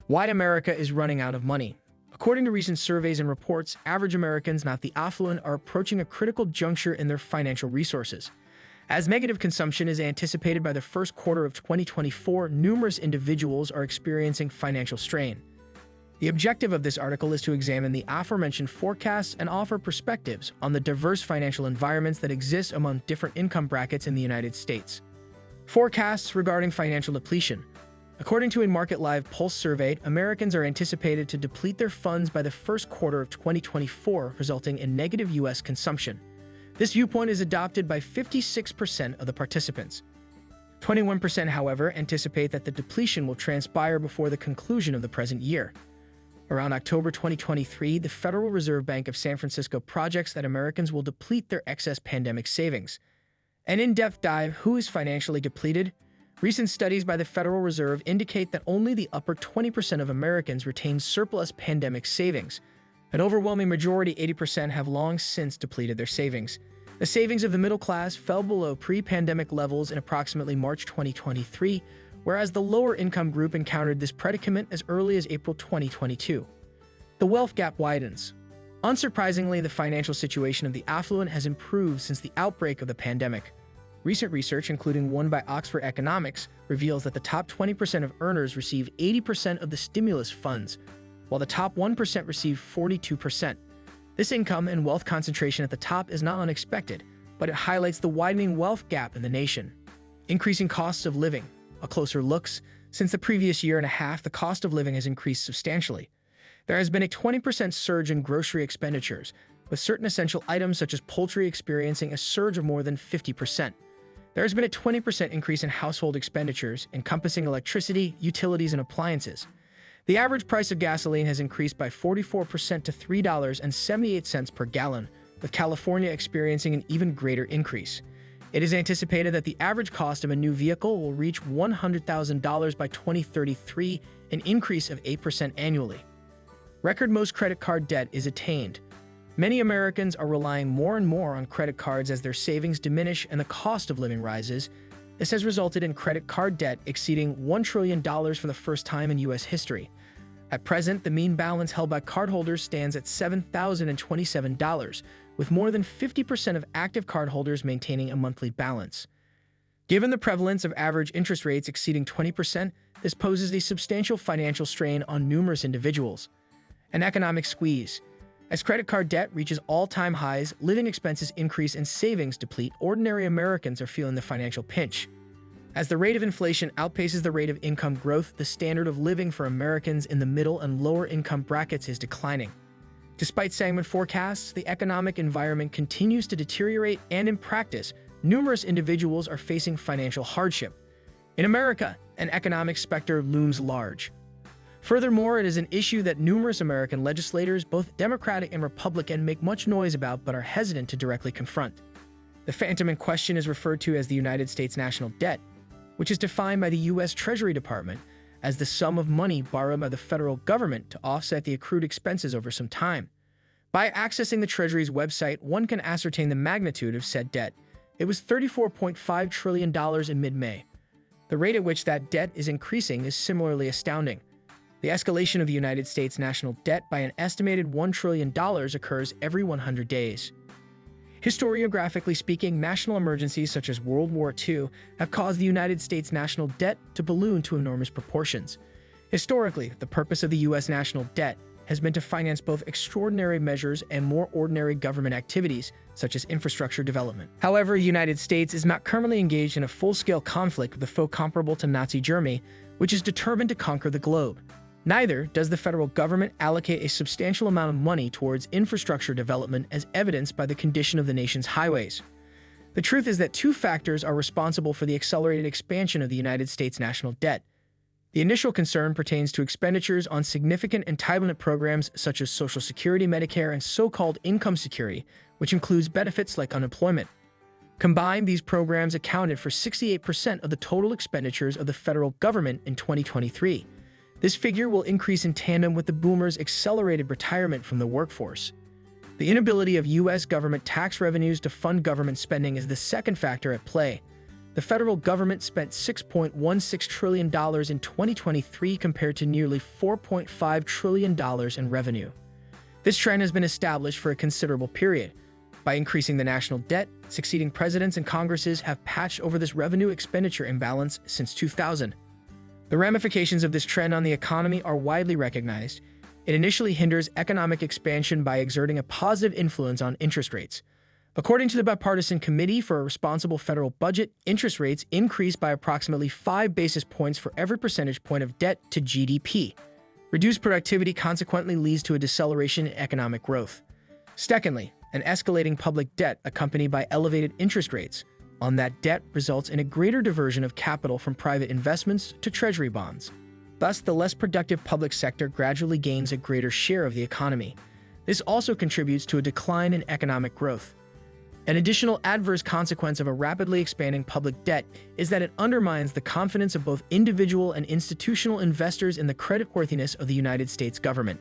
Why America is running out of money. According to recent surveys and reports, average Americans, not the affluent, are approaching a critical juncture in their financial resources. As negative consumption is anticipated by the first quarter of 2024, numerous individuals are experiencing financial strain. The objective of this article is to examine the aforementioned forecasts and offer perspectives on the diverse financial environments that exist among different income brackets in the United States. Forecasts regarding financial depletion. According to a Market Live Pulse survey, Americans are anticipated to deplete their funds by the first quarter of 2024, resulting in negative U.S. consumption. This viewpoint is adopted by 56% of the participants. 21%, however, anticipate that the depletion will transpire before the conclusion of the present year. Around October 2023, the Federal Reserve Bank of San Francisco projects that Americans will deplete their excess pandemic savings. An in-depth dive: who is financially depleted? Recent studies by the Federal Reserve indicate that only the upper 20% of Americans retain surplus pandemic savings. An overwhelming majority, 80%, have long since depleted their savings. The savings of the middle class fell below pre-pandemic levels in approximately March 2023, whereas the lower income group encountered this predicament as early as April 2022. The wealth gap widens. Unsurprisingly, the financial situation of the affluent has improved since the outbreak of the pandemic. Recent research, including one by Oxford Economics, reveals that the top 20% of earners receive 80% of the stimulus funds, while the top 1% receive 42%. This income and wealth concentration at the top is not unexpected, but it highlights the widening wealth gap in the nation. Increasing costs of living. A closer look: since the previous year and a half, the cost of living has increased substantially. There has been a 20% surge in grocery expenditures, with certain essential items such as poultry experiencing a surge of more than 50%. There has been a 20% increase in household expenditures, encompassing electricity, utilities, and appliances. The average price of gasoline has increased by 44% to $3.78 per gallon, with California experiencing an even greater increase. It is anticipated that the average cost of a new vehicle will reach $100,000 by 2033, an increase of 8% annually. Record most credit card debt is attained. Many Americans are relying more and more on credit cards as their savings diminish and the cost of living rises. This has resulted in credit card debt exceeding $1 trillion for the first time in U.S. history. At present, the mean balance held by cardholders stands at $7,027, with more than 50% of active cardholders maintaining a monthly balance. Given the prevalence of average interest rates exceeding 20%, this poses a substantial financial strain on numerous individuals. An economic squeeze. As credit card debt reaches all-time highs, living expenses increase, and savings deplete, ordinary Americans are feeling the financial pinch. As the rate of inflation outpaces the rate of income growth, the standard of living for Americans in the middle and lower income brackets is declining. Despite segment forecasts, the economic environment continues to deteriorate, and in practice, numerous individuals are facing financial hardship. In America, an economic specter looms large. Furthermore, it is an issue that numerous American legislators, both Democratic and Republican, make much noise about but are hesitant to directly confront. The phantom in question is referred to as the United States national debt, which is defined by the U.S. Treasury Department as the sum of money borrowed by the federal government to offset the accrued expenses over some time. By accessing the Treasury's website, one can ascertain the magnitude of said debt. It was $34.5 trillion in mid-May. The rate at which that debt is increasing is similarly astounding. The escalation of the United States national debt by an estimated $1 trillion occurs every 100 days. Historiographically speaking, national emergencies such as World War II have caused the United States national debt to balloon to enormous proportions. Historically, the purpose of the U.S. national debt has been to finance both extraordinary measures and more ordinary government activities, such as infrastructure development. However, the United States is not currently engaged in a full-scale conflict with a foe comparable to Nazi Germany, which is determined to conquer the globe. Neither does the federal government allocate a substantial amount of money towards infrastructure development, as evidenced by the condition of the nation's highways. The truth is that two factors are responsible for the accelerated expansion of the United States national debt. The initial concern pertains to expenditures on significant entitlement programs such as Social Security, Medicare, and so-called income security, which includes benefits like unemployment. Combined, these programs accounted for 68% of the total expenditures of the federal government in 2023. This figure will increase in tandem with the boomers' accelerated retirement from the workforce. The inability of U.S. government tax revenues to fund government spending is the second factor at play. The The federal government spent $6.16 trillion in 2023 compared to nearly $4.5 trillion in revenue. This trend has been established for a considerable period. By increasing the national debt, succeeding presidents and Congresses have patched over this revenue expenditure imbalance since 2000. The ramifications of this trend on the economy are widely recognized. It initially hinders economic expansion by exerting a positive influence on interest rates. According to the Bipartisan Committee for a Responsible Federal Budget, interest rates increase by approximately 5 basis points for every percentage point of debt to GDP. Reduced productivity consequently leads to a deceleration in economic growth. Secondly, an escalating public debt accompanied by elevated interest rates on that debt results in a greater diversion of capital from private investments to treasury bonds. Thus, the less productive public sector gradually gains a greater share of the economy. This also contributes to a decline in economic growth. An additional adverse consequence of a rapidly expanding public debt is that it undermines the confidence of both individual and institutional investors in the creditworthiness of the United States government.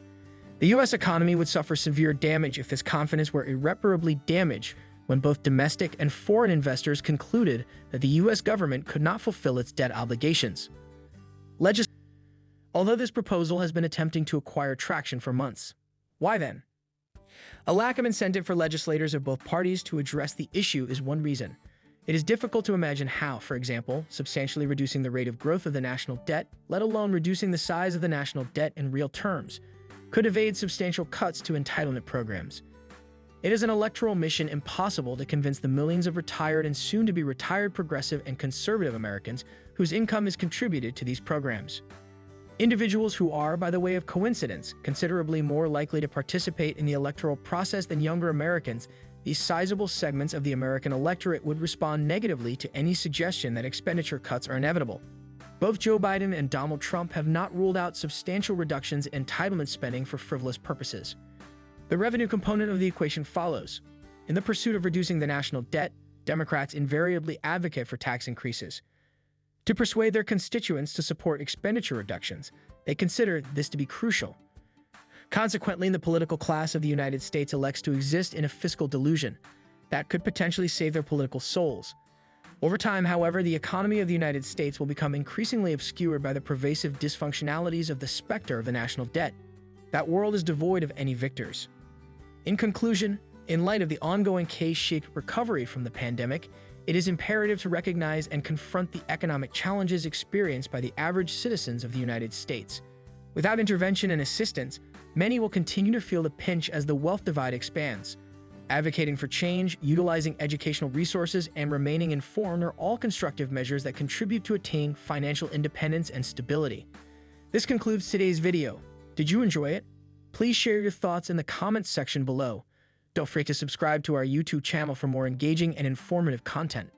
The U.S. economy would suffer severe damage if this confidence were irreparably damaged when both domestic and foreign investors concluded that the U.S. government could not fulfill its debt obligations. Although this proposal has been attempting to acquire traction for months. Why then? A lack of incentive for legislators of both parties to address the issue is one reason. It is difficult to imagine how, for example, substantially reducing the rate of growth of the national debt, let alone reducing the size of the national debt in real terms, could evade substantial cuts to entitlement programs. It is an electoral mission impossible to convince the millions of retired and soon-to-be retired progressive and conservative Americans whose income is contributed to these programs. Individuals who are, by the way of coincidence, considerably more likely to participate in the electoral process than younger Americans, these sizable segments of the American electorate would respond negatively to any suggestion that expenditure cuts are inevitable. Both Joe Biden and Donald Trump have not ruled out substantial reductions in entitlement spending for frivolous purposes. The revenue component of the equation follows. In the pursuit of reducing the national debt, Democrats invariably advocate for tax increases. To persuade their constituents to support expenditure reductions, they consider this to be crucial. Consequently, the political class of the United States elects to exist in a fiscal delusion that could potentially save their political souls. Over time, however, the economy of the United States will become increasingly obscured by the pervasive dysfunctionalities of the specter of the national debt. That world is devoid of any victors. In conclusion, in light of the ongoing K-shaped recovery from the pandemic, it is imperative to recognize and confront the economic challenges experienced by the average citizens of the United States. Without intervention and assistance, many will continue to feel the pinch as the wealth divide expands. Advocating for change, utilizing educational resources, and remaining informed are all constructive measures that contribute to attain financial independence and stability. This concludes today's video. Did you enjoy it? Please share your thoughts in the comments section below. Don't forget to subscribe to our YouTube channel for more engaging and informative content.